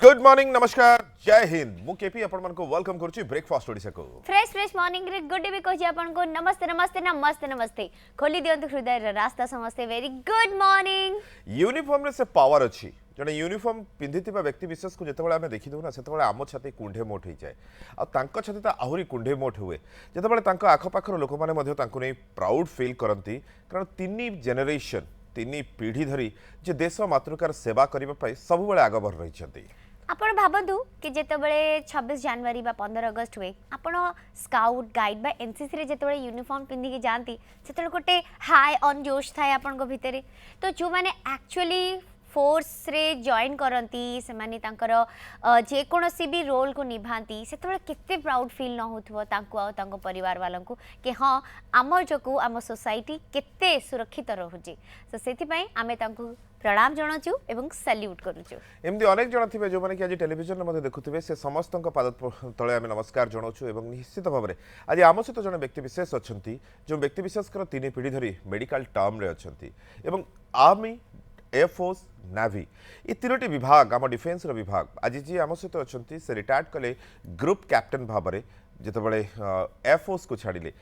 Good morning नमस्कार जय हिंद मु केपी आपण मन को वेलकम करूची ब्रेकफास्ट ओडिसा को फ्रेश फ्रेश मॉर्निंग रे गुड डे भी कहूँ आपन को नमस्ते नमस्ते नमस्ते नमस्ते खोली दियंतु हृदय रे रास्ता समस्ते वेरी गुड मॉर्निंग। यूनिफॉर्म रे से पावर अछि जने यूनिफॉर्म पिंधिथिबा व्यक्ति विशेष को जेतेबेले आमे देखि दउ ना सेतेबेले आम छाती कुंढे मोठ होई जाए आ तांको छाती ता आहुरी कुंढे मोठ हुए जेतेबेले तांको आखपाखर लोक माने मध्ये तांको नै प्राउड फील करंती कारण तीनी जनरेशन तीनी पीढ़ी धरी जे देश मातृकार सेवा करिबा पई सब बेले आगे बढ़ रही छथि। आपण भाबंतु कि जेतेबेले 26 जनवरी बा 15 अगस्त हुए आपण स्काउट गाइड बा एनसीसी रे जेतेबेले यूनिफॉर्म पिंधि के जानती सेतेबेले गोटे हाई ऑन जोश थाए आपण को भितरे तो जो माने एक्चुअली फोर्स रे जॉइन करती से माने तांकर जे कोनोसी भी रोल को निभाती सेतेबेले केते प्राउड फील न होथबो तांको आ तांको परिवार वालन को कि हां आमर जकू आम सोसाइटी केते सुरक्षित रहउची तो सेति पई आमे तांको प्रणाम जणाचु एवं सैल्यूट करूचु। एमदी अनेक जन थिबे जो माने कि आज टेलीविजन मध्ये देखुथिबे से समस्तक पाद तळे आमे नमस्कार जणाचु एवं निश्चित भाबरे आज आम सहित जने व्यक्ति विशेष अछंती जो व्यक्ति विशेष कर तीन पीढ़ी धरी मेडिकल टर्म रे अछंती एवं आर्मी एयरफोर्स नेवी ये तीनोटी विभाग आम डिफेन्स विभाग आज जी आम सहित अछंती से रिटायर्ड कले ग्रुप कैप्टेन भाबरे जेतेबेले एयरफोर्स को छाड़िले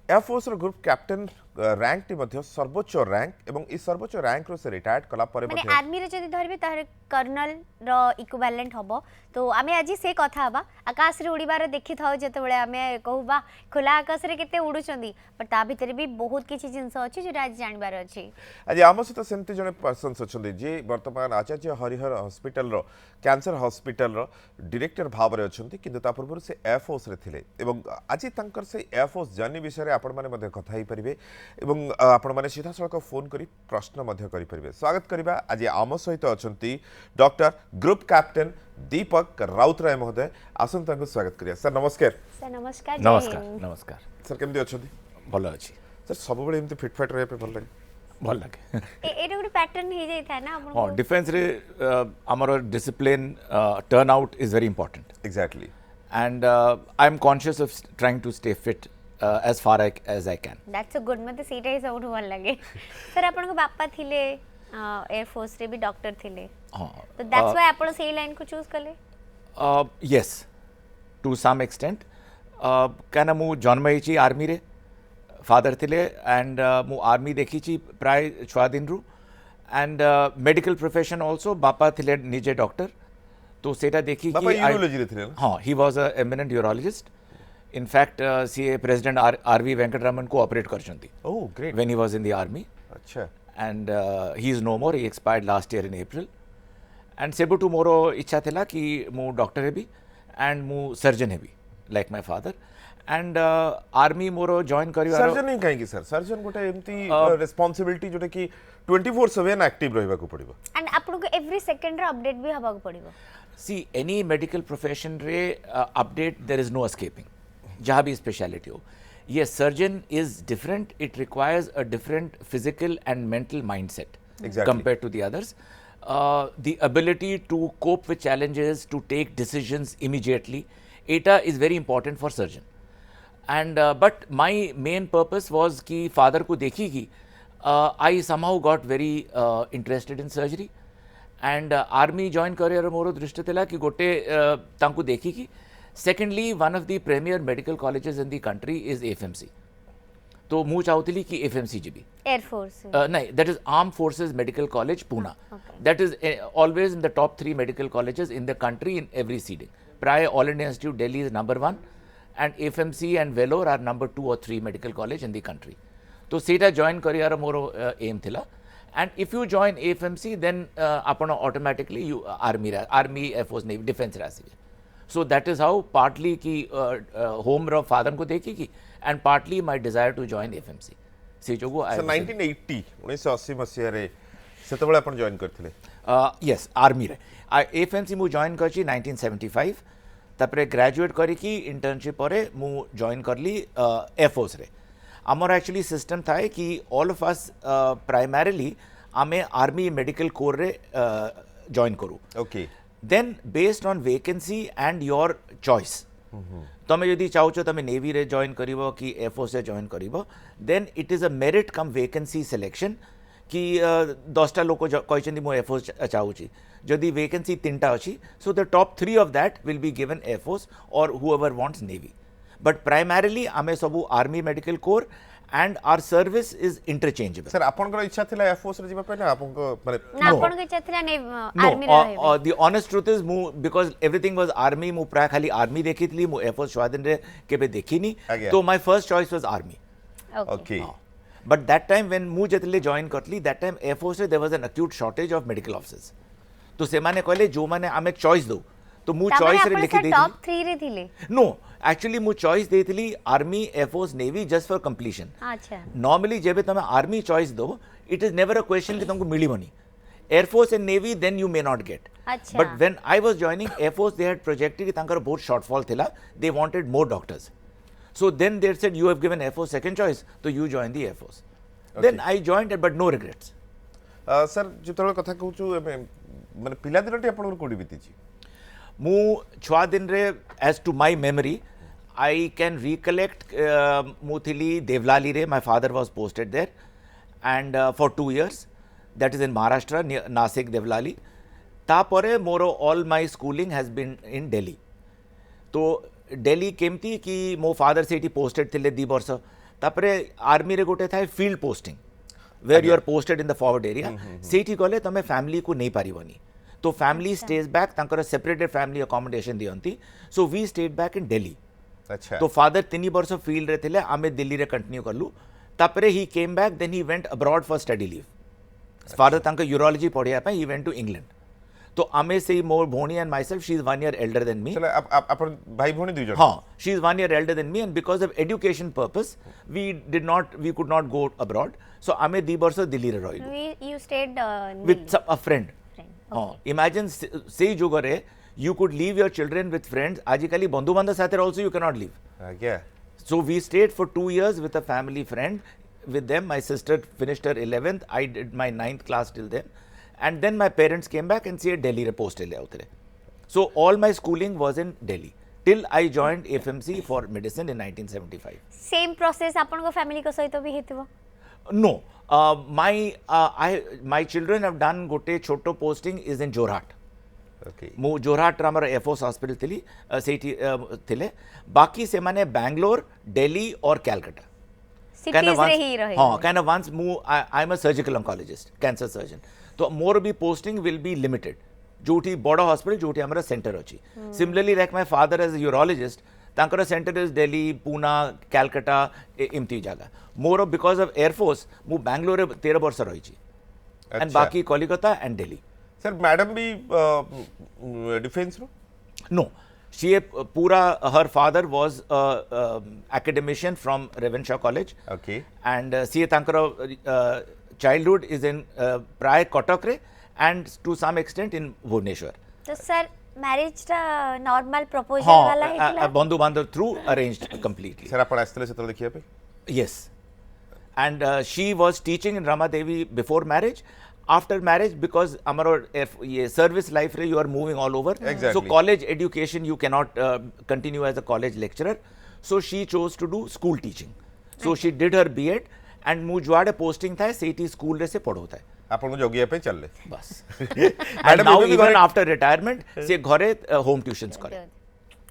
एयरफोर्स ग्रुप कैप्टेन रैंक टी मध्य सर्वोच्च रैंक एवं इस सर्वोच्च रैंक रो से रिटायर्ड कला परे माने आर्मी रे जदी धरबे तार कर्नल रो इक्विवेलेंट हबो तो आमे आज से कथा हबा आकाश रे उड़ीबार देखि थाउ जेतेबेले आमे कहूबा खुला आकाश रे केते उडुचंदी पर ता भीतर भी बहुत किछि जिंस अछि जो आज जानबार अछि। आज आम सहित सेमती जने पर्सन्स अछंदी जे वर्तमान आचार्य हरिहर हॉस्पिटल रो कैंसर हॉस्पिटल रो डायरेक्टर भाव रे अछंती किंतु ता पूर्व से एयरफोर्स रे थिले एवं आज तांकर से एयरफोर्स जर्नी विषय रे आपण माने मध्ये कथा ही परिबे एवं आपण माने सीधा सड़क फोन करी प्रश्न मध्ये करि परिबे। स्वागत करिबा आज आम सहित अछंती डॉक्टर ग्रुप कैप्टेन दीपक राउतराय महोदय आसन तांको स्वागत करिया। सर नमस्कार। सर नमस्कार नमस्कार नमस्कार सर केमदी अछंती? भलो अछि सर सब बेले एमती फिट फाट रहे पे भल लागे भल लागे एटा गुड पैटर्न हे जाय था ना आपण हां डिफेंस रे हमर discipline turn out is very important exactly and I am conscious of trying to stay fit as far as I can. That's a good मते सीटा ही सब भल लागे। सर आपण को बापा थिले एयर फोर्स रे भी डॉक्टर थिले हां तो दैट्स व्हाई आपण सेही लाइन को चूज करले। yes to some extent काना मु जन्म हेची आर्मी रे फादर थिले एंड मु आर्मी देखी छी प्राय 6 दिन रु एंड मेडिकल प्रोफेशन आल्सो बापा थिले निजे डॉक्टर तो सेटा देखी कि बापा यूरोलॉजी रे थिले हां he was a eminent urologist in fact CA president RV Venkatraman को operate करचंती oh great when he was in the army अच्छा and he is no more he expired last year in April and sebutu moro इच्छा थिला कि मु doctor heavy and मु surgeon heavy like my father and army मोरो join करियो surgeon नहीं काहे कि सर सर्जन गोटे एम्ति रिस्पांसिबिलिटी जोटे कि 24/7 एक्टिव रहबा को पड़िबो एंड आपन को एवरी सेकंड रे अपडेट भी हबा को पड़िबो। see any medical profession रे update there is no escaping जहाँ भी स्पेशलिटी हो ये surgeon is different it requires a different physical and mental mindset compare to the others the ability to cope with challenges to take decisions immediately एटा is very important for surgeon and but my main purpose was कि father को देखी कि I somehow got very interested in surgery and army join career मोर दृष्टि थिला कि गोटे तांको देखी कि secondly one of the premier medical colleges in the country is FMC तो मु चाहूतली कि FMC जीबी एयर फोर्स नहीं that is armed forces medical college Pune that is always in the top 3 medical colleges in the country in every seeding प्राय all India Institute Delhi is number 1 and FMC and Vellore are number 2 or 3 medical college in the country तो सेटा join करियार मोर M थिला and if you join FMC then आपण automatically you army air force navy defense रे आसीबे so that is how partly ki home ro father ko dekhi ki and partly my desire to join FMC se jogo so 1980 1980 मसिया रे सेतबेले अपन join करथिले yes army रे FMC मु join करची 1975 तापरे graduate करी की internship परे मु जॉइन करली एयर फोर्स रे हमर एक्चुअली सिस्टम था कि ऑल ऑफ अस प्राइमरीली आमे आर्मी मेडिकल कोर रे जॉइन करू okay then based on vacancy and your choice तमे यदि चाहो तमे नेवी रे जॉइन करिवो कि एयर फोर्स रे join करिवो then it is a merit come vacancy selection कि 10टा लोक कहते मु एयरफोर्स चाहूँगी जदि वेकेंसी 3टा अच्छी so the top 3 of that will be given air force और whoever wants navy but primarily आमे सबू army medical corps and our service is interchangeable. Sir आपनकर इच्छा थिला एयरफोर्स रे जिबा पहिले आपनको माने ना आपन के इच्छा थिला ने आर्मी रे रहबे the honest truth is मु because everything was army मु प्राय खाली आर्मी देखितली मु एयरफोर्स स्वाधीन रे केबे देखिनी तो my first choice was army. Okay But that time when मु जतले join करतली that time air force रे there was an acute shortage of medical officers. तो से माने कहले जो माने आमे चॉइस दो तो मु चॉइस रे लिखि देथि टॉप 3 रे थिले नो एक्चुअली मु चॉइस देथली army air force navy just for completion अच्छा नॉर्मली जेबे तमे आर्मी चॉइस दो it is never a question कि तुमको मिलिबनी air force and navy then you may not get अच्छा but when I was joining air force they had projected कि तांकर बहुत शॉर्टफॉल थिला they wanted more doctors so then they said you have given air force second choice तो you join the air force then I joined but no regrets sir जेतले कथा कहूछु माने पिला दिनटी आपनकर कोडी बितिची मु छुआ दिन रे as to my memory I can recollect मुथिली देवलाली रे my father was posted there and for 2 years that is in Maharashtra Nashik Deolali तापरे मोर all my schooling has been in Delhi तो दिल्ली केमती कि मो फादर सेठी पोस्टेड थिले 2 वर्ष तापरे आर्मी रे गोटे थाए field posting where you are posted in the forward area सेठी गले तमे फैमिली को नहीं पारिबनी तो फैमिली स्टेज बैक तांकर सेपरेटेड फैमिली अकोमोडेशन दियंती so we stayed back in Delhi अच्छा तो फादर 3 वर्ष फील्ड रे थिले आमे दिल्ली रे कंटिन्यू करलु तापरे he came back then he went abroad for study leave father तांकर यूरोलॉजी पढ़िया पे ही वेंट टू इंग्लैंड तो आमे से मोर भोनी and myself she is 1 year elder than me चलो अपन भाई भोनी दुई जन हां she is 1 year elder than me and because of education purpose we could not go abroad so आमे 2 वर्ष दिल्ली रे रहिलु you stayed with a friend imagine say jugare you could leave your children with friends ajikali bandhu bandha sathe also you cannot leave yeah so we stayed for 2 years with a family friend with them my sister finished her 11th I did my 9th class till then and then my parents came back and said Delhi re post le autre so all my schooling was in Delhi till I joined FMC for medicine in 1975 same process आपन को family को सहित भी हेतबो no my children have done gote choto posting is in Jorhat okay मु जोरहाट हमर air force hospital थिली सेठी थिले बाकी से माने बैंगलोर दिल्ली और कलकत्ता सिटीज रे ही रहे हां काइंड ऑफ वंस मु I am a surgical oncologist cancer surgeon तो मोर भी पोस्टिंग विल बी लिमिटेड जोठी बड़ा हॉस्पिटल जोठी हमर सेंटर अछि similarly like my father as a urologist तांकर सेंटर इज दिल्ली पूना कलकत्ता इमती जगह मोर बिकॉज ऑफ एयरफोर्स मु बैंगलोर 13 वर्ष रही छी एंड बाकी Kolkata and Delhi sir madam भी डिफेंस रो नो शी पूरा her father was academician from Ravenshaw College okay and सी तांकर childhood is in प्राय कटक रे and to some extent in Bhubaneswar तो सर मैरिज रा नॉर्मल प्रपोजल वाला हेतला बंधु बांधव थ्रू अरेंज्ड कंप्लीटली सर अपन आस्तले से तो देखिए पे yes and she was teaching in Ramadevi before marriage after marriage because amaro ye service life re you are moving all over exactly. so college education you cannot continue as a college lecturer so she chose to do school teaching so she did her B.Ed and mu juade posting tha Sethi school रे से पढ़ोता है अपन को जोगिया पे चल ले बस and now even after retirement से घरे होम ट्यूशंस करे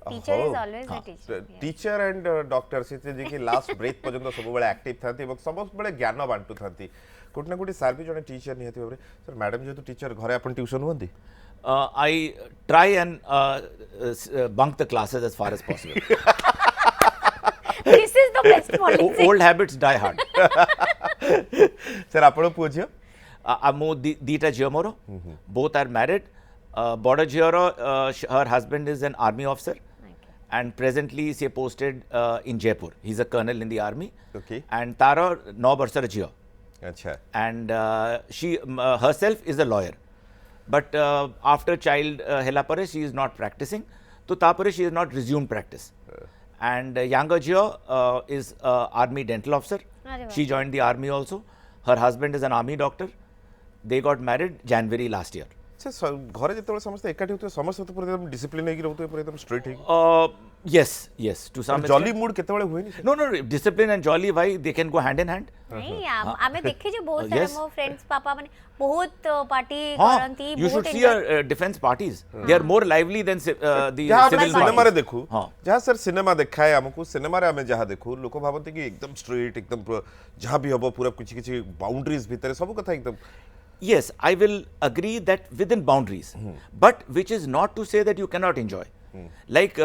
teacher is always a teacher teacher and doctor से जे कि लास्ट ब्रेथ पर्यंत सब बेले एक्टिव थांती और सब बेले ज्ञान बांटू थांती कोट ना कोटी सार भी जने टीचर नहीं हेती सर मैडम जे तो टीचर घरे अपन ट्यूशन होंदी I try and bunk the classes as far as possible this is the best policy old habits die hard sir आपण पूछियो मो दीटा झियो मोर both are married बड़ झियोर her husband is an army officer and presently she is posted in Jaipur he is a colonel in the army okay and तारो 9 वर्षर झियो अच्छा and she herself is a lawyer but after child hela pare she is not practicing to tapare she has not resumed practice and younger Jio is army dental officer she joined the army also her husband is an army doctor they got married January last year sir घरे जेते समस्त एकाठी होते समस्त तो पूरा एकदम discipline हेकी रहते पूरा एकदम स्ट्रिक्ट हेकी Yes, yes, to some jolly extent. Mood केतेबेले हुएनी No, no, discipline and jolly, why they can go hand in hand? नहीं आमे देखे जो बहुत सारे Yes. मो फ्रेंड्स पापा माने बहुत पार्टी हाँ, करंती you should बहुत see our defense parties. They are more lively than the जहाँ civil सिनेमा रे parties. देखू हाँ. जहाँ सर सिनेमा देखाए हमको सिनेमा रे हमें जहाँ देखू लोक भाबते कि एकदम स्ट्रेट एकदम जहाँ भी हबो पूरा किछि किछि बाउंड्रीज भीतर सब कथा एकदम Yes, I will agree that within boundaries, but which is not to say that you cannot enjoy. Like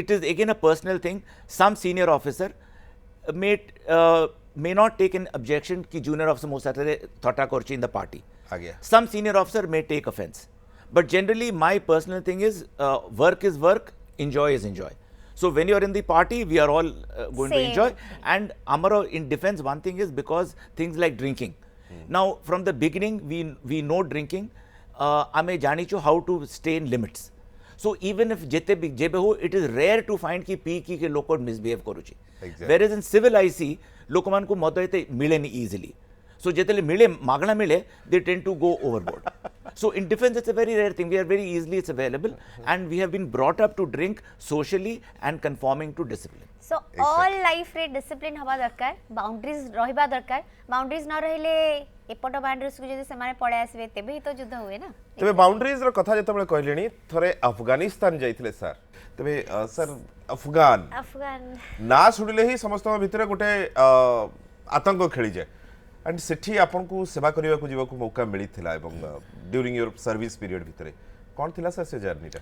it is again a personal thing. Some senior officer may not take an objection कि junior officer mo satare thota korchi in the party. आ गया Some senior officer may take offense, but generally my personal thing is work is work, enjoy is enjoy. So when you are in the party, we are all going to Same. enjoy. And Amaro in defense, one thing is because things like drinking. Now from the beginning, we know drinking. Ame janichu how to stay in limits. So even if jete big jebe ho, it is rare to find ki pee ki ke loko misbehave karuchi. Exactly. Whereas in civil I see lokoman ko mado ete mileni easily. So jetale mile magna mile, they tend to go overboard. So in defense, it's a very rare thing. We are very easily it's available, and we have been brought up to drink socially and conforming to discipline. So all life रे discipline हवा दरकार boundaries रहिबा दरकार boundaries न रहिले एपट boundaries को जदि सेमाने पळे आसीबे तेबे ही तो युद्ध हुए ना तबे बाउंड्रीज रो कथा जेतेबेले कहलेनी थरे अफगानिस्तान जाइथिले सर तबे सर अफगान ना सुनिले ही समस्त भितरे गोटे आतंक खेली जाए एंड सेठी आपन को सेवा करिवा को जीवा को मौका मिलिथिला एवं ड्यूरिंग योर सर्विस पीरियड भितरे कोन थिला सर से जर्नीटा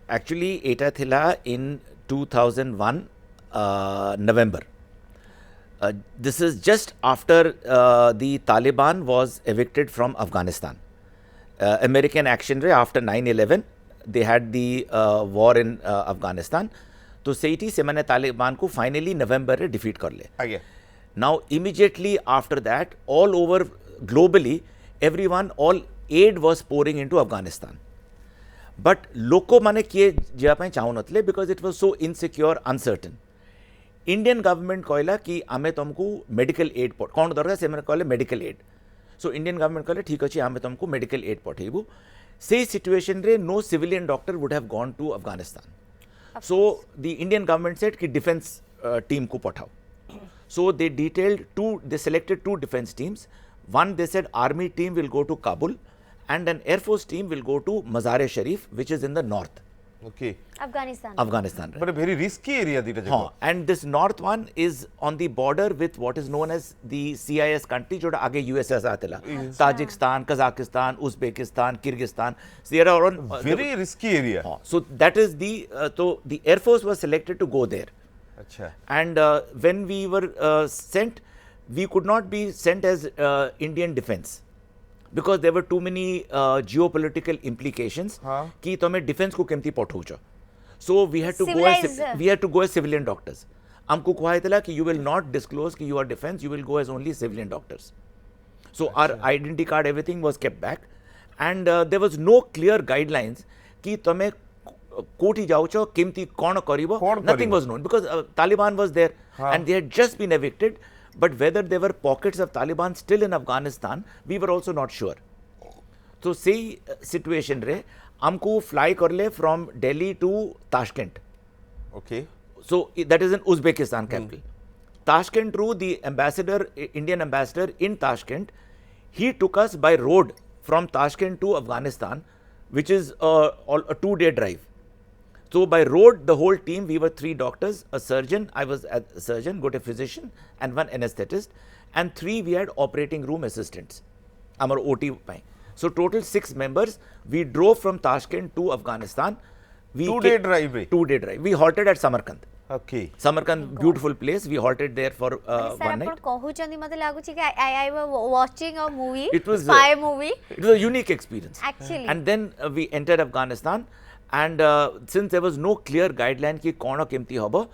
Actually, eta thila in 2001 November. This is just after the Taliban was evicted from Afghanistan. American action ray after 9/11, they had the war in Afghanistan. तो सेठी से मैंने तालिबान को फाइनली नवंबर रे defeat कर ले. आ गया Now immediately after that, all over globally, everyone, all aid was pouring into Afghanistan. But लोको माने किए जिया पाए चाहू नतले because it was so insecure, uncertain. Indian government कहला कि आमे तुमको medical aid पट कौन दरकार से मैंने कहले medical aid. So Indian government कहले ठीक अछि आमे तुमको medical aid पठेबू. Say situation रे no civilian doctor would have gone to Afghanistan. So the Indian government said कि defense team को पठाओ. So they selected two defense teams. One, they said army team will go to Kabul and an air force team will go to Mazar-e-Sharif, which is in the north. Okay Afghanistan. But very risky area दीटा जगह And this north one is on the border with what is known as the CIS country, जो आगे USSR आतेला. Tajikistan, Kazakhstan, Uzbekistan, Kyrgyzstan. So they are on very risky area So that is so the air force was selected to go there. अच्छा And when we were sent, we could not be sent as Indian defense because there were too many geopolitical implications कि तुम्हें defense को केमती पठौछ. So we had to go as civilian doctors. हमको कहा था कि you will not disclose कि you are defense, you will go as only civilian doctors. So our identity card, everything was kept back, and there was no clear guidelines कि तुम्हें कोठी जाउछो केमती कोन करिवो. Nothing was known because Taliban was there and they had just been evicted. But whether there were pockets of Taliban still in Afghanistan, we were also not sure. So say situation रे हमको fly करले from Delhi to Tashkent. Okay So that is in Uzbekistan capital. Tashkent through the ambassador, Indian ambassador in Tashkent, he took us by road from Tashkent to Afghanistan, which is a 2-day drive. So by road, the whole team, we were 3 doctors, a surgeon, I was a surgeon, got a physician, and 1 anesthetist, and 3 we had operating room assistants. Amar OT pai. So total 6 members. We drove from Tashkent to Afghanistan. 2-day drive. 2-day drive. We halted at Samarkand. Okay. Samarkand, beautiful place. We halted there for one night. I was watching a movie, It was spy movie. It was a unique experience. Actually. And then we entered Afghanistan, and since there was no clear guideline ki kauna kemti hobo,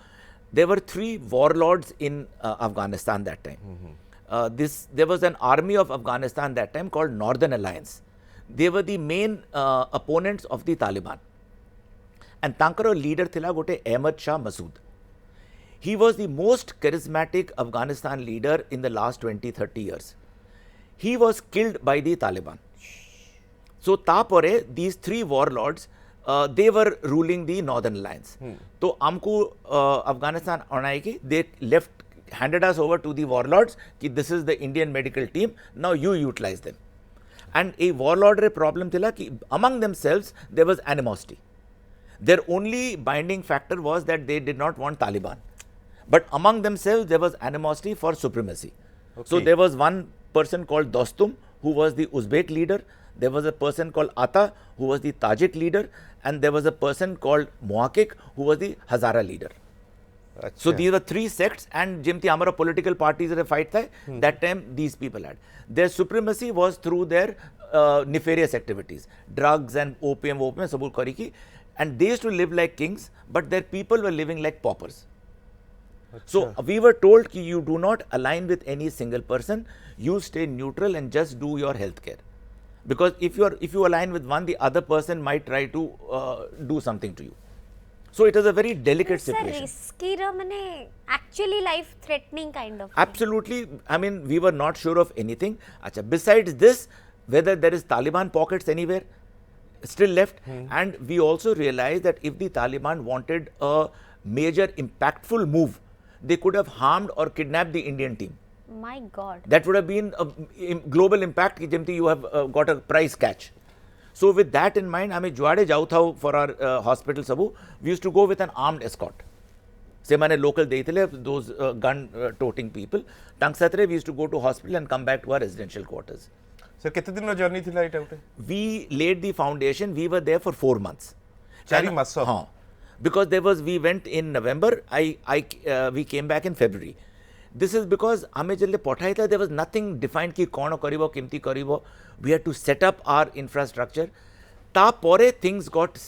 there were 3 warlords in Afghanistan that time. There was an army of Afghanistan that time called Northern Alliance. They were the main opponents of the Taliban. And tankaro leader thila gote Ahmad Shah Massoud. He was the most charismatic Afghanistan leader in the last 20-30 years. He was killed by the Taliban. So tapore these 3 warlords they were ruling the Northern Alliance. So amku Afghanistan onai ki they handed us over to the warlords ki this is the Indian medical team, now you utilize them. And a warlord re problem thila ki among themselves there was animosity. Their only binding factor was that they did not want Taliban. But among themselves there was animosity for supremacy. So there was one person called Dostum who was the Uzbek leader. There was a person called Ata who was the Tajik leader, and there was a person called Mohakik who was the Hazara leader. So these were three sects, and jimti amara political parties re fight thai, that time these people had. Their supremacy was through their nefarious activities, drugs and opium sabu kariki, and they used to live like kings, but their people were living like paupers. So we were told ki you do not align with any single person, you stay neutral and just do your healthcare. Because if you align with one, the other person might try to do something to you. So it is a very delicate situation. Risky mane actually life threatening kind of. Absolutely. I mean, we were not sure of anything. Acha, besides this, whether there is Taliban pockets anywhere still left, and we also realized that if the Taliban wanted a major impactful move, they could have harmed or kidnapped the Indian team. My God. That would have been a global impact. You have got a price catch. So with that in mind, I mean, juade jau thau for our hospital sabu, we used to go with an armed escort. Se mane local deitile those gun toting people. Tangsatre we used to go to hospital and come back to our residential quarters. Sir, कितने दिन का journey थी ita ute? We laid the foundation. We were there for 4 months. 4 months. हाँ. Because we went in November. We came back in February. This is because there was nothing defined ki kono karibo, kimti karibo. We had to set up our infrastructure. Ta pore things got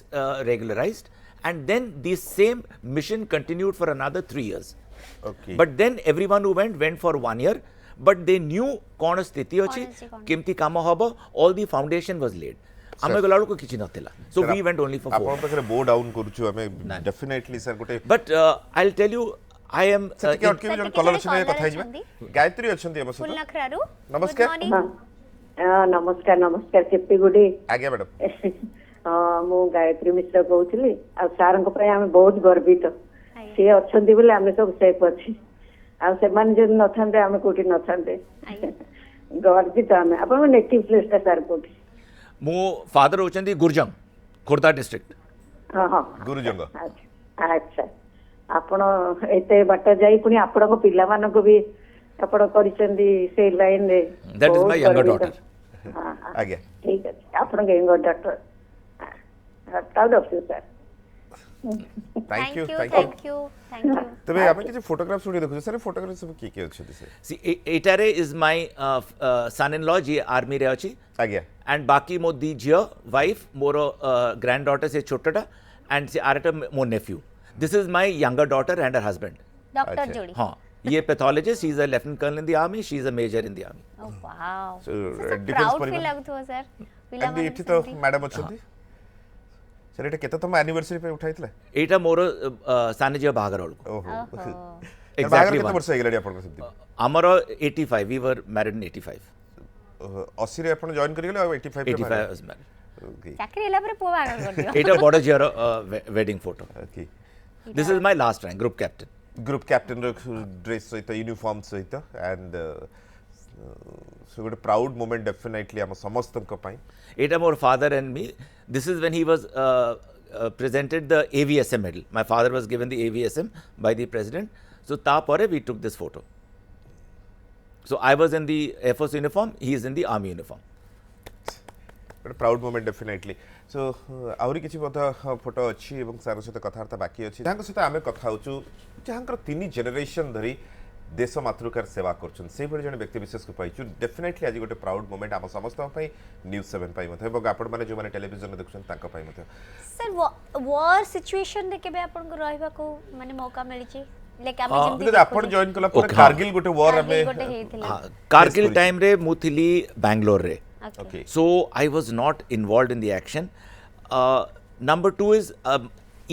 regularized, and then this same mission continued for another 3 years. Okay. But then everyone who went for 1 year, but they knew kono sthiti achi, kimti kama hobo, all the foundation was laid. So we went only for 4 years. bow down definitely sir. But I'll tell you, I am caller Gayatri achanti am Full nakraru. Namaskar. Good morning. नमस्कार KP गुडी आज्ञा madam मु गायत्री मिश्र कहूली आ सार आम बहुत गर्वित सी अच्छा बोले आम सब सेफ अच्छे आम नथाते आम कौटी नथाते गर्वित आम आप नेटिव प्लेस सार कौटी मो फादर होचंदी गुरजंग खोर्धा डिस्ट्रिक्ट हाँ हाँ गुरुजंग अच्छा आपण एते बाट जाई पुनी आपण पिला मानक भी आपण करिसेंदी से लाइन रे that is my younger daughter आज्ञा ठीक है आपण के younger daughter proud of you sir thank you Thank you. तबे आमे किछि फोटोग्राफ स्टूडियो देखु सर फोटोग्राफ सब की अछि से सी एटारे is my son in law जी आर्मी रे अछि आज्ञा एंड बाकी मो दी जियो वाइफ मोर ग्रैंड डॉटर से छोटटा एंड से आरटा मो nephew this is my younger daughter and her husband doctor जोड़ी. हां ये pathologist he is a lieutenant colonel in the army she is a major in the army Oh wow. So, defense Proud परिवार- feel लागथो sir. And इथि तो madam अछंती sir एटा केते तम anniversary पे उठाइतले एटा मोर साने जियो बाहागर होल ओहो Exactly exactly केते one. वर्ष हेगलाडी आपन सेमती हमर 85 वी वर मैरिड इन 85 80 रे आपन जॉइन करि गेले 85 पे 85 was married ओके चाकरी ହେଲା ପରେ ପୁଅ ବାହାଘର କରିଦିଅ. एटा बड़ जियर wedding photo okay this is my last rank group captain group captain dress सहित यूनिफॉर्म सहित and so good proud moment definitely हम समस्त को पाई एटा मोर father and me this is when he was presented the AVSM medal. My father was given the AVSM by the president. So tapore we took this photo. So I was in the Air Force uniform, he is in the army uniform. But proud moment definitely so आउरी किछि बता photo अछि एवं सार सहित कथार्ता बाकी अछि जहां सहित आमे कथा होचु जहां तीन जनरेशन धरी देश मातृकार सेवा करछन से भली जने व्यक्ति विशेष को पाइछु डेफिनेटली आज गोटे प्राउड मोमेंट हम समस्त पई न्यूज़ 7 पई मथे एवं आपण माने जो माने टेलीविजन देखछन तांका पई मथे सर वॉर सिचुएशन रे केबे आपन को रहबा को माने मौका मिली छी लाइक आमे बिकॉज़ जेमती आपण जॉइन कला पर कारगिल गोटे वॉर हमें गोटे हेथिला. Kargil time re muthili Bangalore re. Okay So I was not involved in the action. Number 2 is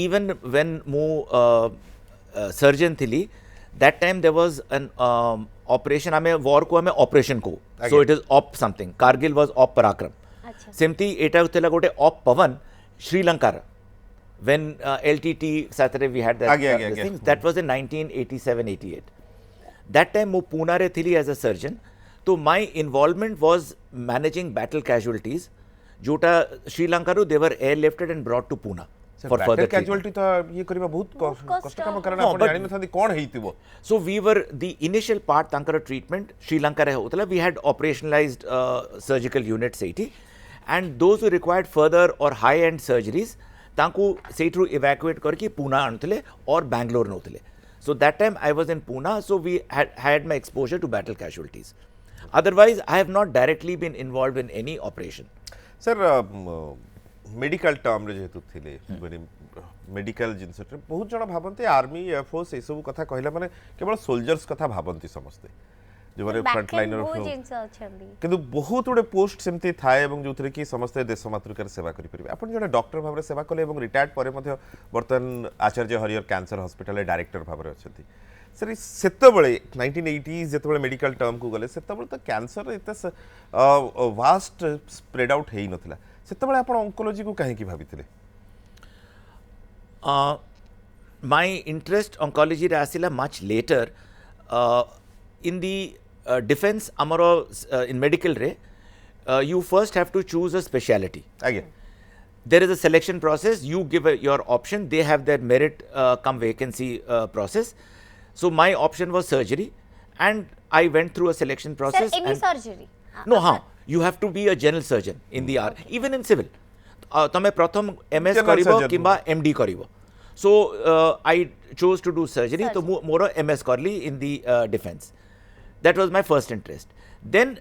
even when mo surgeon thili, that time there was an operation. हमें war को हमें operation को. So it is op something. Kargil was op Parakram. अच्छा. सेमती एटा होतेला गोटे op Pavan Sri Lanka when LTT Saturday we had that Aage. thing. That was in 1987-88. That time mo Pune re thili as a surgeon. So my involvement was managing battle casualties. Jota Sri Lanka ru they were airlifted and brought to Pune for further treatment. casualty तो ये करिबा बहुत कष्ट काम करना No, आपण but- जानि नथांती कोन हेइतिबो So we were the initial part tankara treatment Sri Lanka re hotala. We had operationalized surgical units seiti, and those who required further or high end surgeries तांकु सेठरू evacuate करके Pune आणुतले or Bangalore नोतले. So that time I was in Pune, so we had my exposure to battle casualties. Otherwise I have not directly been involved in any operation. Sir medical term रे जेतु थिले माने medical जिंस बहुत जण भाबंती army air force ए सब कथा कहला माने केवल सोल्जर्स कथा भाबंती समस्ते जो माने फ्रंट लाइनर किंतु बहुत गुडे पोस्ट सेमती थाए एवं जोथरे कि समस्त देश मातृकार सेवा करि परिबे आपण जने डॉक्टर भाबरे सेवा कले एवं रिटायर्ड परे मध्ये वर्तमान Acharya Harihar cancer hospital director भाबरे अछंती सर सेते बळे 1980s जेते बळे मेडिकल टर्म को गले सेते बळे तो कैंसर एते वास्ट स्प्रेड आउट हेई नथिला सेते बळे आपण ऑन्कोलॉजी को काहे कि भाबिथिले My interest oncology re asila much later. In the defense amaro in medical re you first have to choose a specialty. आगे There is a selection process. You give your option. They have their merit come vacancy process. So my option was surgery, and I went through a selection process. Sir, any and surgery? No, you have to be a general surgeon in the even in civil. तमे प्रथम MS General करिवो surgeon. किंबा MD करिवो. So I chose to do surgery. तो मोर MS करली in the defense. That was my first interest. Then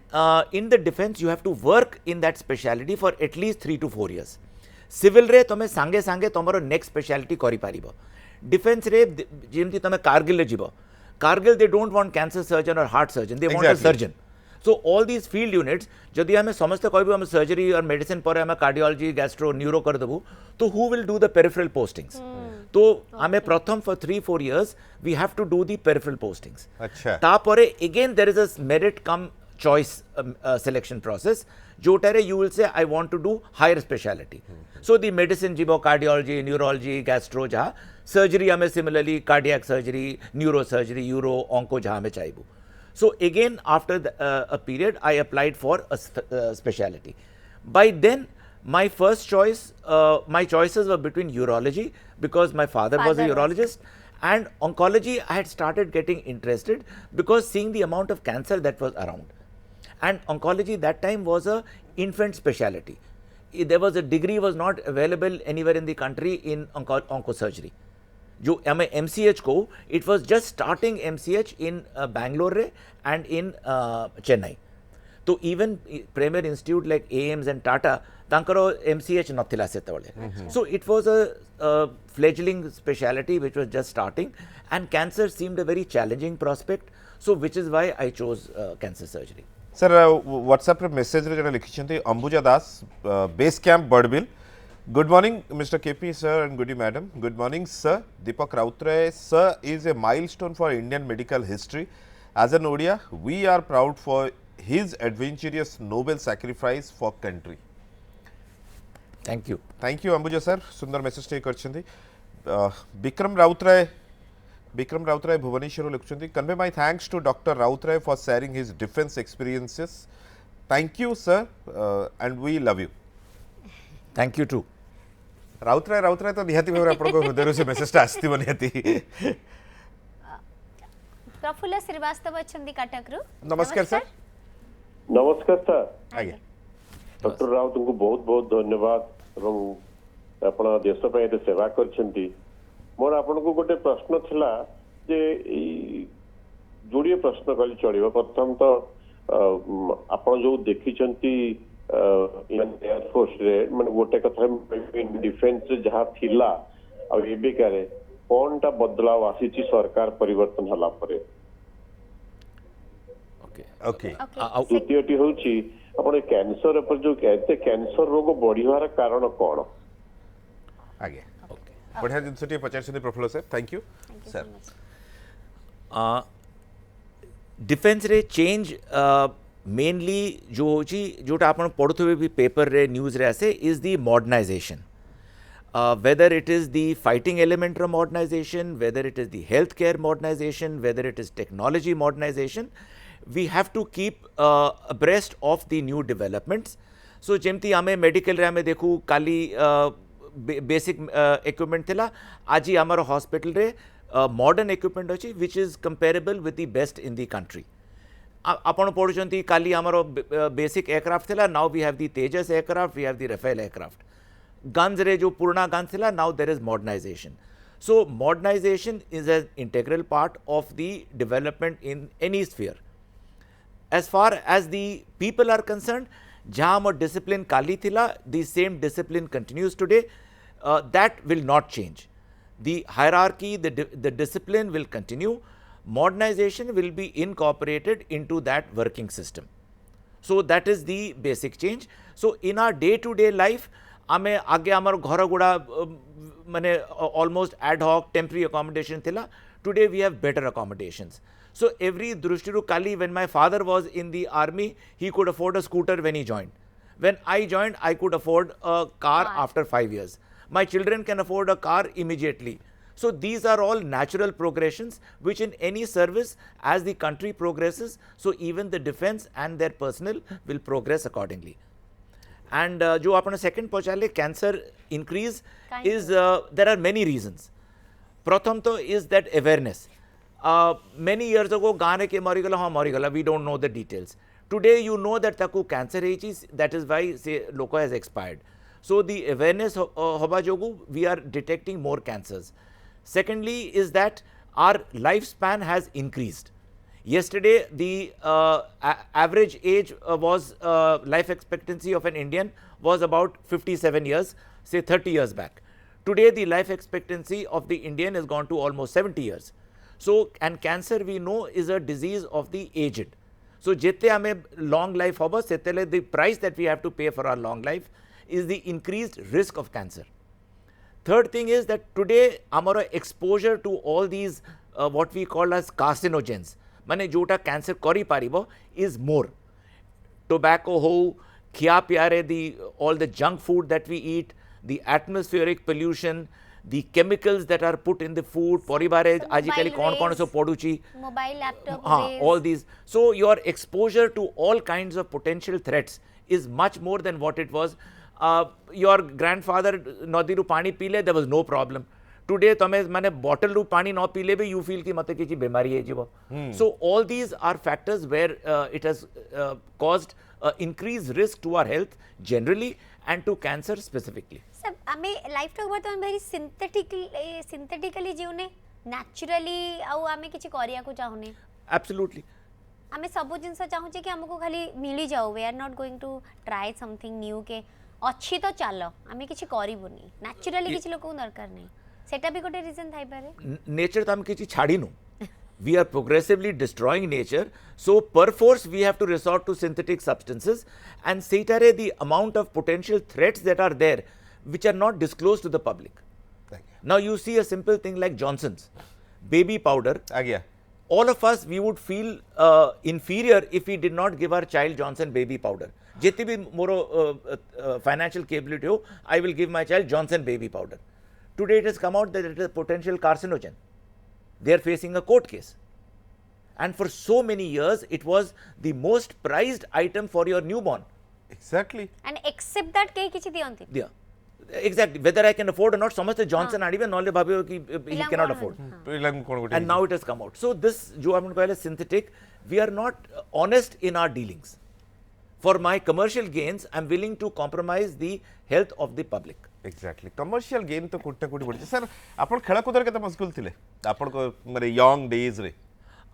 in the defense you have to work in that specialty for at least 3 to 4 years. Civil रे तमे सांगे सांगे तमरो next specialty करि पारिबो. Defense रे जेमति तमे कारगिल रे जिवो. Cargill they don't want cancer surgeon or heart surgeon. They want a Exactly. surgeon. So all these field units जदि हमें समस्त कहबो हम सर्जरी और मेडिसिन पर हमें कार्डियोलॉजी गैस्ट्रो न्यूरो कर देबो तो who will do the peripheral postings? तो हमें प्रथम for 3-4 years we have to do the peripheral postings. अच्छा तापरे again there is a merit come choice selection process जोटारे you will say I want to do higher specialty. So the medicine जिवो cardiology neurology gastro जहाँ surgery हमें similarly cardiac surgery neuro surgery uro onco जहाँ हमें चाहिए. So again after a period I applied for a specialty. By then my first choice my choices were between urology because my father was a urologist, and oncology I had started getting interested because seeing the amount of cancer that was around. And oncology that time was a infant specialty. There was a degree was not available anywhere in the country in oncosurgery. जो हमें MCH को it was just starting MCH in Bangalore and in Chennai. तो even premier institute like AIIMS and Tata तांकरो MCH नथिला सेतबले. So it was a fledgling specialty which was just starting, and cancer seemed a very challenging prospect. So which is why I chose cancer surgery. Sir WhatsApp रे message रे जने लिखिछन्ती Ambuja Das base camp बर्डबिल good morning mister KP sir and good madam good morning sir Deepak Routray sir is a milestone for Indian medical history as an Odia we are proud for his adventurous noble sacrifice for country. Thank you Ambuja sir सुंदर message टे करछन्ती. विक्रम राउतराय भुवनेश्वर लिखुछन्ती convey my thanks to doctor Routray for sharing his defence experiences. Thank you sir and we love you. Thank you too. Routray तो निहाती भाव आपको हृदय से मेसेज आसथिबो निहाती. प्रफुल्ल श्रीवास्तव अछंदी कटकरू. नमस्कार सर. नमस्कार सर. आगे डॉक्टर राव तुमको बहुत बहुत धन्यवाद एवं आपण देश पे एते सेवा करछंती. मोर आपण को गोटे प्रश्न थिला जे जोड़िए प्रश्न कल चलिबो. प्रथम तो आपण जो देखिछंती एयरफोर्स रे माने गोटे कथा डिफेंस जहाँ थिला आ एबे करे कोनटा बदलाव आसीची सरकार परिवर्तन हला परे. ओके द्वितीयटी होची आपण कैंसर पर जो कहते कैंसर रोग बढ़िवार कारण कोन. आगे बढ़िया जिनसटी पचारछन्ती Prafulla sir. Thank you sir. Defence रे चेंज मेनली जो होची जोटा आपण पढुथबे भी पेपर रे न्यूज रे आसे is the modernisation. whether it is the fighting element of modernization, whether it is the healthcare modernization, whether it is technology modernization, we have to keep abreast of the new developments. So जेमती आमे medical रे आमे देखू काली basic equipment थिला आजी आमर hospital रे modern equipment अछि which is comparable with the best in the country. आपण पढुचंती काली आमर बेसिक एयरक्राफ्ट थिला, now we have the Tejas aircraft, we have the Rafale aircraft. Guns रे जो पुराना guns थिला, now there is modernization. So modernization is an integral part of the development in any sphere. As far as the people are concerned, जहाँ हम discipline काली थिला, the same discipline continues today. That will not change. The hierarchy, the discipline will continue. Modernization will be incorporated into that working system. So that is the basic change. So in our day-to-day life, आमे आगे आमर घर गुड़ा माने almost ad hoc temporary accommodation थिला. Today we have better accommodations. So every drushtiru kali, when my father was in the army, he could afford a scooter when he joined. When I joined, I could afford a car after 5 years. My children can afford a car immediately. So these are all natural progressions which in any service, as the country progresses, so even the defense and their personnel will progress accordingly. And जो आपने second पहुँचाले cancer increase is there are many reasons. प्रथम तो is that awareness. Many years ago गाने के मरीगला हाँ मरीगला, we don't know the details. Today you know that ताकू cancer है, that is why say loco has expired. So the awareness होबा जोगु we are detecting more cancers. Secondly is that our lifespan has increased. Yesterday the average age was life expectancy of an Indian was about 57 years, say 30 years back. Today the life expectancy of the Indian has gone to almost 70 years. So and cancer we know is a disease of the aged. So jete ame long life hoba setele the price that we have to pay for our long life is the increased risk of cancer. Third thing is that today our exposure to all these what we call as carcinogens, माने जोटा cancer करी पारिबो is more. Tobacco ho, खिया पियारे, the all the junk food that we eat, the atmospheric pollution, the chemicals that are put in the food, परिबारे आजिकली कौन सब पडुची, mobile laptop हाँ, all these. So your exposure to all kinds of potential threats is much more than what it was. Your grandfather नदीरू पानी पीले, there was no problem. Today तमे माने bottle रू पानी न पीले भी you feel कि मते किसी बीमारी है जीवो. So all these are factors where it has caused increased risk to our health generally and to cancer specifically. सब आमे लाइफ टॉक बर्तमान very synthetically जीवने naturally आउ आमे किछि करिया को चाहुने. Absolutely. आमे सब जिंस चाहू कि हमको खाली मिली जाओ. We are not going to try something new के अच्छी तो चलो आमे किछि करिबुनी. Naturally किछि लोक को दरकार नहीं. सेटा भी गोटे रीजन थाई पारे. Nature तो हम किछि छाड़ीनु. We are progressively destroying nature, so perforce we have to resort to synthetic substances, and setare the amount of potential threats that are there which are not disclosed to the public. Now you see a simple thing like Johnson's baby powder. All of us, we would feel inferior if we did not give our child Johnson baby powder. Jeti bhi moro financial capability ho, I will give my child Johnson baby powder. Today it has come out that it is a potential carcinogen. They are facing a court case. And for so many years, it was the most prized item for your newborn. Exactly. And except that, kehi kichi diyanti. Yeah. Exactly. Whether I can afford or not, samaste Johnson adibe nole bhabyo ki he cannot afford. And now it has come out. So this, jo aapne kaha synthetic, we are not honest in our dealings. For my commercial gains, I am willing to compromise the health of the public. Exactly. Commercial gain तो कुट्टा कुटी पड़ी. Sir, आपण खेला कूदर केते मशगूल थिले? आपण को माने young days रे.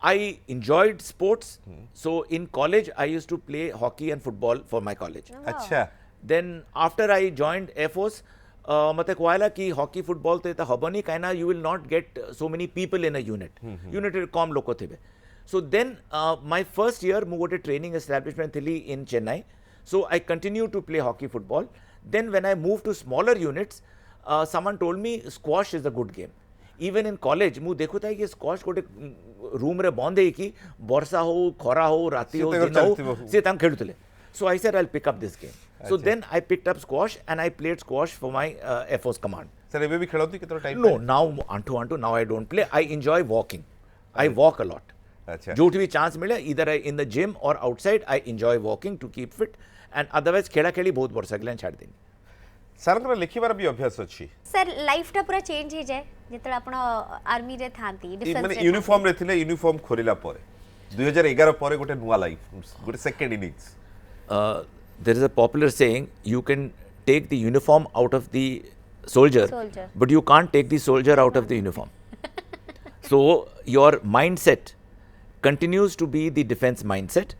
I enjoyed sports. So in college, I used to play hockey and football for my college. अच्छा. Then after I joined Air Force, मते कोआला कि hockey football तो इता हबनी काइना you will not get so many people in a unit. Unit कम लोग थिबे. So then my first year mu gote training establishment thili in Chennai. So I continued to play hockey football. Then when I moved to smaller units, someone told me squash is a good game. Even in college, mu dekhu tha ki squash gote room re bond hai ki borsa ho, khora ho, rati ho, din ho, se tam khelu thile. So I said I'll pick up this game. So then I picked up squash and I played squash for my Air Force command. Sir एबे भी खेलती केतो time No, now antu now I don't play. I enjoy walking. I walk a lot. अच्छा जो भी chance मिले either in the gym or outside, I enjoy walking to keep fit. And otherwise खेला खेली बहुत वर्ष अगले छाड़ देनी. सर लिखिबार भी अभ्यास अछि सर लाइफ टा पूरा चेंज हे जाए जेतले आपण आर्मी रे थांती डिफेंस माने यूनिफॉर्म रे थिले यूनिफॉर्म खोलिला परे 2011 परे गोटे नुवा लाइफ गोटे second innings There is a popular saying, you can take the uniform out of the soldier, but you can't take the soldier out of the uniform. So your mindset continues to be the defense mindset.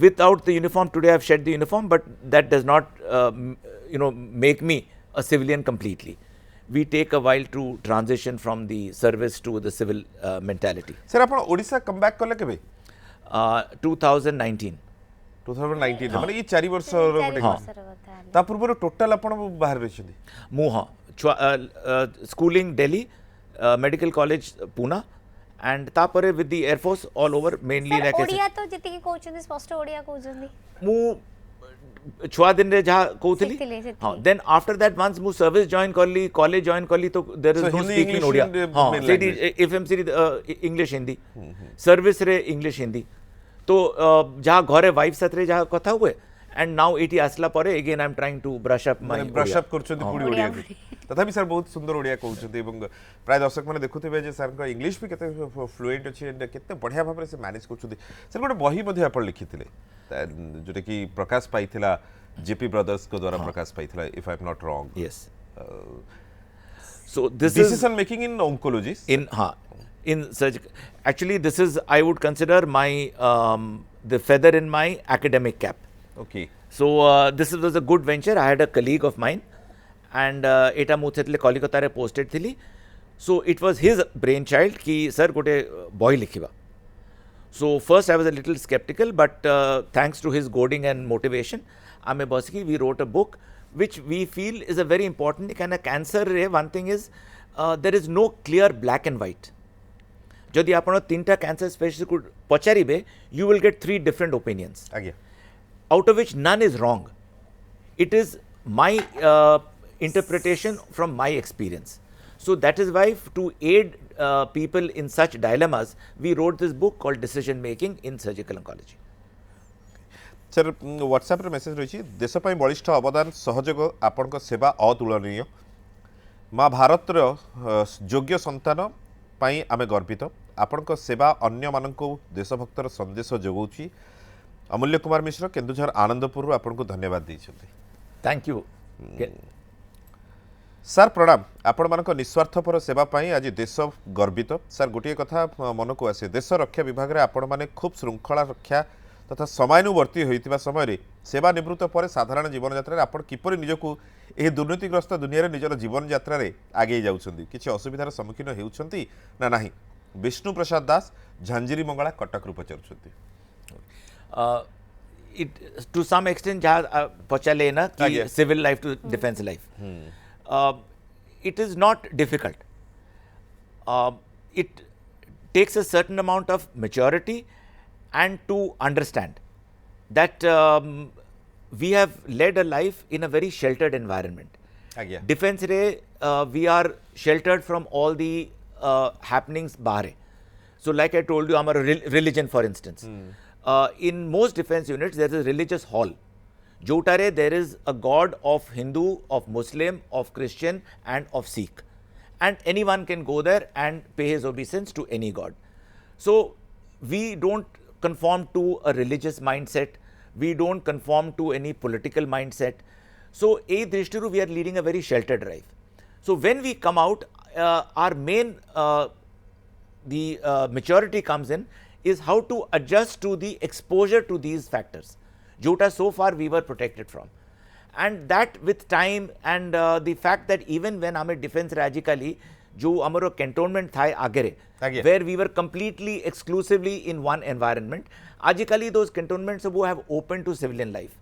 Without the uniform, today I've shed the uniform, but that does not make me a civilian completely. We take a while to transition from the service to the civil mentality. Sir आपण Odisha come back करले केबे 2019. 2019 माने ये 4 वर्ष रो गोटे ता पूर्व total आपण बाहर रहिछथि मु हाँ schooling Delhi, medical college Pune, and तापरे with the Air Force all over, mainly like Odia तो जति की कहउछन स्पष्ट ओडिया कहउछन मु छुआ दिन रे जहा कहउथली हाँ then after that once मु service join करली college join करली तो there is So no Hindi, speaking English Odia and हाँ main सेठी language. FMC English Hindi service रे English Hindi तो जहा घरे वाइफ साथ रे जहा कथा हुए and now एटी आसला परे again I am trying to brush up my brush Odia. Up करछथि पुडी ओडिया तथापि सर बहुत सुंदर ओडिया कहउछथि एवं प्राय दर्शक माने देखुथिबे जे सर का इंग्लिश भी केते फ्लुएंट अछि एंड केते बढ़िया भाबरे से मैनेज करछथि सर गोटे बही मध्ये आपण लिखिथिले जोटे कि प्रकाश पाइथिला जेपी ब्रदर्स को द्वारा प्रकाश पाइथिला if I am not wrong Yes. So this is decision making in oncology in surgical. Actually, this is, I would consider my the feather in my academic cap. Okay So this was a good venture. I had a colleague of mine, and एटा मु सेतले कलिकता रे posted थिली. So it was his brainchild कि sir गोटे boy लिखिबा. So first I was a little skeptical, but thanks to his goading and motivation, आमे बसकी we wrote a book which we feel is a very important. Kind of cancer रे one thing is there is no clear black and white. जदि आपण तीनटा cancer specialist को पचारिबे you will get 3 different opinions, आज्ञा out of which none is wrong. It is my interpretation from my experience. So that is why to aid people in such dilemmas, we wrote this book called Decision Making in Surgical Oncology. Sir WhatsApp रे message रही देश पई बलिष्ठ अवदान सहयोग आपनक सेवा अतुलनीय माँ भारत योग्य संतान पाई आमे गर्वित आपनक सेवा अन्य मानक देशभक्तर संदेश जोगाउछि अमूल्य कुमार मिश्र केन्दुझर आनंदपुर आपनको धन्यवाद दैछथि Thank you. सर प्रणाम आपण मानक निस्वार्थपर सेवा पाई आज देश गर्वित सर गोटे कथा मन को आसे देश रक्षा विभाग रे आपण माने खूब श्रृंखला रक्षा तथा समयानुवर्ती होइतिबा समय रे सेवा निवृत्त पर साधारण जीवन यात्रा रे आपण किपरि निजकु एही दुर्नीतिग्रस्त दुनिया रे निजर जीवन यात्रा रे आगे जाउछन्ती किछि असुविधार सम्मुखीन हेउछन्ती ना नाही विष्णु प्रसाद दास झांझिरी मंगला कटक रु पचारुछन्ती It to some extent जहाँ पचाले ना कि civil life to defense life. It is not difficult. It takes a certain amount of maturity and to understand that we have led a life in a very sheltered environment. आज्ञा Defense रे we are sheltered from all the happenings bahare. So like I told you, our religion for instance. In most defense units there is a religious hall. Jotare there is a god of Hindu, of Muslim, of Christian and of Sikh. And anyone can go there and pay his obeisance to any god. So we don't conform to a religious mindset. We don't conform to any political mindset. So a drishtiru we are leading a very sheltered life. So when we come out, our main maturity comes in is how to adjust to the exposure to these factors. Jota so far we were protected from. And that with time and the fact that even when hame defense rajikali jo amaro cantonment thai agere where we were completely exclusively in one environment, ajikali those cantonments sab have opened to civilian life.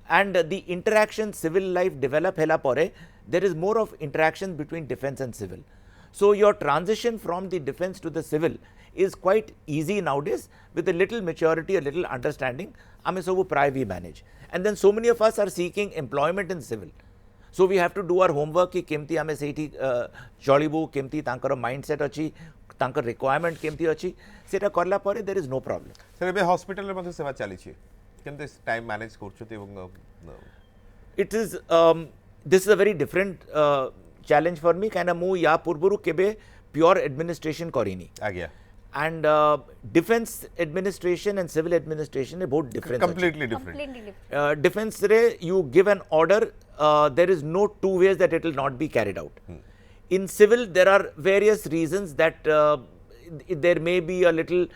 And the interaction civil life develop hela pore, there is more of interaction between defense and civil. So your transition from the defense to the civil is quite easy nowadays. With a little maturity, a little understanding, ame sabu pray we manage. And then so many of us are seeking employment in civil. So we have to do our homework ki kemti ame seiti jolibu kemti tankar mindset achi tankar requirement kemti achi seta karla pare there is no problem. Sir एबे hospital रे मध्ये सेवा चली छी केमते time manage करछुती एवं It is this is a very different challenge for me kind of mu ya purburu kebe pure administration korini आज्ञा and defense administration and civil administration is both different. completely different completely different. Defense re you give an order, there is no two ways that it will not be carried out. In civil there are various reasons that there may be a little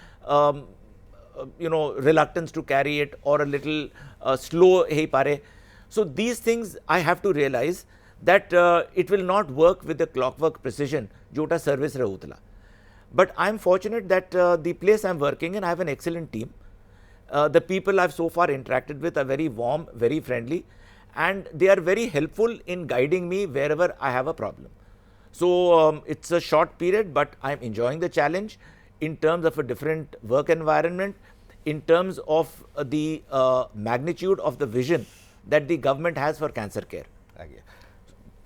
reluctance to carry it or a little slow hey pare. So these things I have to realize that it will not work with the clockwork precision jota service re hotla. But I am fortunate that the place I am working in, I have an excellent team. The people I have so far interacted with are very warm, very friendly, and they are very helpful in guiding me wherever I have a problem. So it's a short period, but I am enjoying the challenge in terms of a different work environment, in terms of the magnitude of the vision that the government has for cancer care. आज्ञा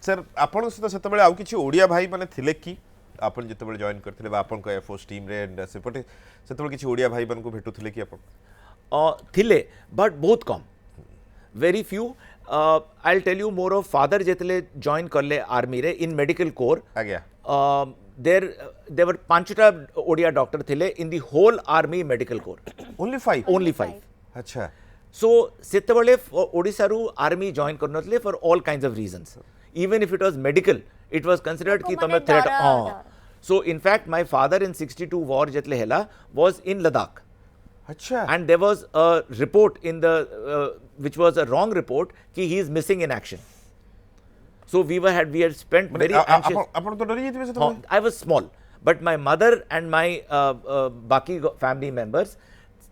sir आपण सहित सेतबेले आउ किछि ओडिया भाई माने थिले कि आपण जेतबेले जॉइन करथिले बा आपण को एफओस टीम रे एंड सेपटे सेतबेले किछि ओडिया भाई मन को भेटुथिले कि आपण थिले बट बहुत कम very few. I'll tell you more of father जेतले join करले आर्मी रे in medical corps. आज्ञा there were 5टा ओडिया डॉक्टर थिले in the whole army medical corps. only 5 Only 5. अच्छा So सेतबेले ओडिसा रु army join करनथले for all kinds of reasons. Even if it was medical, it was considered कि तमे threat. So in fact my father in 62 war जेतले Hella was in Ladakh. अच्छा And there was a report in the which was a wrong report कि he is missing in action. So we had spent very anxious. आपण तो डरी जेतिबे सेतबेले I was small, but my mother and my बाकी family members,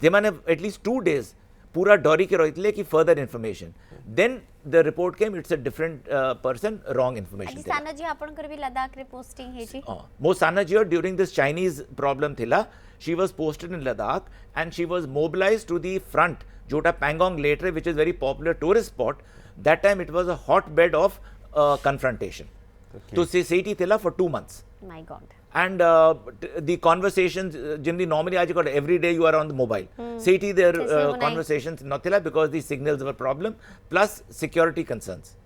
they माने at least 2 days पूरा डरी के रहितले कि further information. Then the report came, it's a different person, wrong information. आदि साना जी आपण कर भी लद्दाख रे posting hey ji Mo Sanajia during this Chinese problem thila, she was posted in Ladakh and she was mobilized to the front, Jota Pangong later, which is very popular tourist spot. That time it was a hotbed of confrontation. So Seti thila for 2 months. my god And the conversations, generally normally every day you are on the mobile. Seti their conversations not thila because the signals were problem plus security concerns.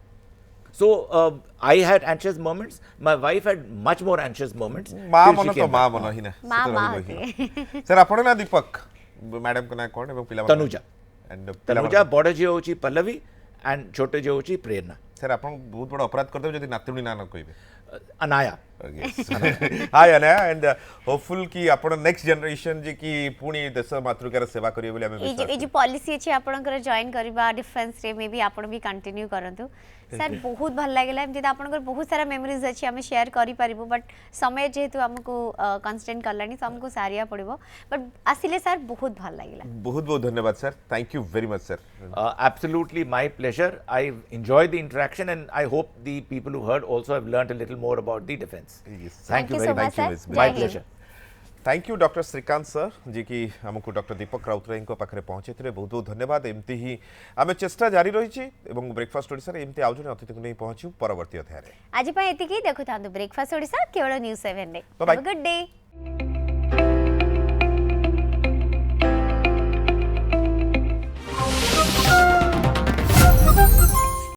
So I had anxious moments. My wife had much more anxious moments. मां till she मन तो came मां back. मन ही ना मां sir आपण ना दीपक madam को ना कोन एवं पिला Tanuja. एंड Tanuja, बड़ जे होची पल्लवी and छोटे जे होची प्रेरणा. सर आपण बहुत बड़ा अपराध करदे जदि नातुणी ना न कहिबे अनाया. हाय अनाया एंड होपफुल कि आपण नेक्स्ट जनरेशन जे कि पुणी देश मातृकार सेवा करियो बोली हमें विश्वास ए जे पॉलिसी अछि आपनकर जॉइन करबा डिफेंस रे मे भी आपण भी कंटिन्यू करंतु सर बहुत भल लागला एमति आपनकर बहुत सारा मेमोरीज अछि हमें शेयर करि परिबो बट समय जेहेतु हमको कंस्टेंट करलानी तो हमको सारिया पड़िबो बट आसिले सर बहुत भल लागला बहुत बहुत धन्यवाद sir thank you very much sir Absolutely my pleasure. I enjoyed the interaction and I hope the people who heard also have learnt a little more about the defense. Yes. Thank you so very much, much. sir. My Jai Hind. pleasure. Thank you doctor Shrikant sir ji की हमको doctor दीपक राउतराय पाखे पहुंचे बहुत बहुत धन्यवाद एमती ही आम चेष्टा जारी रही ब्रेकफास्ट ओडिशा एमती आउ जने अतिथि को नहीं पहुंचू परवर्ती अध्याय आज एतिकी देखु था ब्रेकफास्ट ओडिशा केवल न्यूज़ 7 रे Bye bye. Good day